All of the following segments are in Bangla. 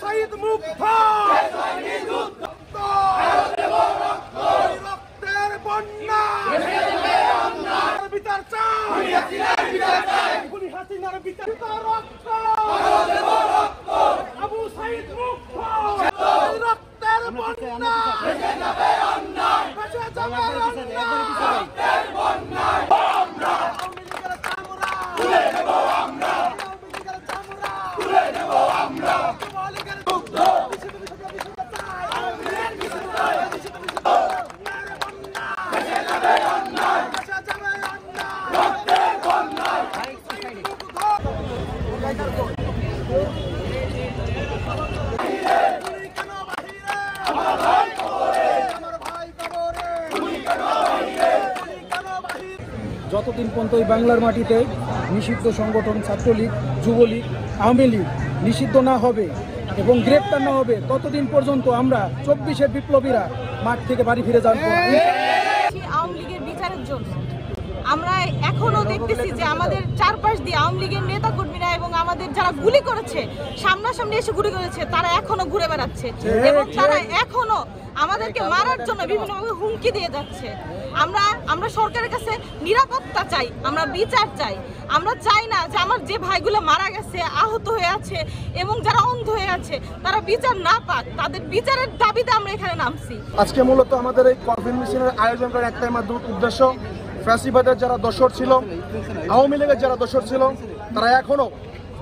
সাইদ মুগ্ধ রক্তের বন্যা বিচার চাই খুনি হাসিনার বিচার রক্ত আবু সাইদ মুগ্ধ রক্তের বন্যা ভেসে যাবে অন্যায় ভেসে যাবে রক্তের বন্যায় আমরা আওয়ামী লীগের চামড়া তুলে নেব আমরা আওয়ামী লীগের চামড়া তুলে নেব আমরা আওয়ামী লীগের মুগ্ধ ভেসে যাবে অন্যায় ভেসে যাবে অন্যায় রক্তের বন্যায় যতদিন পর্যন্ত এই বাংলার মাটিতে নিষিদ্ধ সংগঠন ছাত্রলীগ, যুবলীগ, আওয়ামী লীগ নিষিদ্ধ না হবে এবং গ্রেপ্তার না হবে ততদিন পর্যন্ত আমরা 24-এর বিপ্লবীরা মাঠ থেকে বাড়ি ফিরে যাব। আওয়ামী লীগের বিচারের জন্য আমরা এখনো দেখতেছি যে আমাদের চারপাশ দিয়ে আওয়ামী লীগের নেতা কর্মীরা এবং আমাদের যারা গুলি করেছে, সামনাসামনি এসে গুলি করেছে, তারা এখনো ঘুরে বেড়াচ্ছে এবং তারা এখনো আমাদেরকে মারার জন্য বিভিন্নভাবে হুমকি দিয়ে যাচ্ছে। আমরা সরকারের কাছে নিরাপত্তা চাই, আমরা বিচার চাই। আমরা চাই না যে আমার যে ভাইগুলো মারা গেছে, আহত হয়ে আছে এবং যারা অন্ধ হয়ে আছে তারা বিচার না পাক, তাদের বিচারের দাবিতে আমরা এখানে নামছি। আজকে মূলত আমাদের এই কনভেনশনের আয়োজন করার একটাই মাত্র উদ্দেশ্য, ফ্যাসিবাদের যারা দোসর ছিল, আওয়ামী লীগের যারা দোসর ছিল, তারা এখনো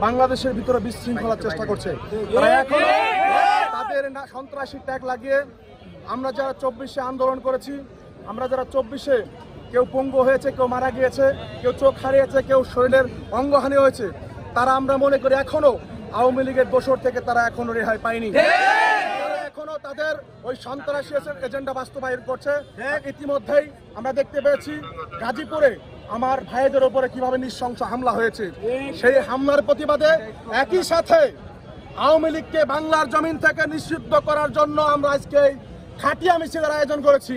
বাংলাদেশের ভিতরে বিশৃঙ্খলার চেষ্টা করছে। তারা এখনো তাদের সন্ত্রাসী ট্যাগ লাগিয়ে আমরা যারা 24-এ আন্দোলন করেছি, আমরা যারা 24-এ কেউ পঙ্গু হয়েছে, কেউ মারা গিয়েছে, কেউ চোখ হারিয়েছে, কেউ শরীরের অঙ্গহানি হয়েছে, তারা আমরা মনে করি এখনো আওয়ামী লীগের দোসর থেকে তারা এখনো রেহাই পায়নি। এখনো তাদের ওই সন্ত্রাসী এজেন্ডা বাস্তবায়ন করছে। ইতিমধ্যেই আমরা দেখতে পেয়েছি গাজীপুরে আমার ভাইদের উপরে কিভাবে নৃশংস হামলা হয়েছে। সেই হামলার প্রতিবাদে একই সাথে আওয়ামী লীগকে বাংলার জমিন থেকে নিষিদ্ধ করার জন্য আমরা আজকে খাটিয়া মিছিলের আয়োজন করেছি।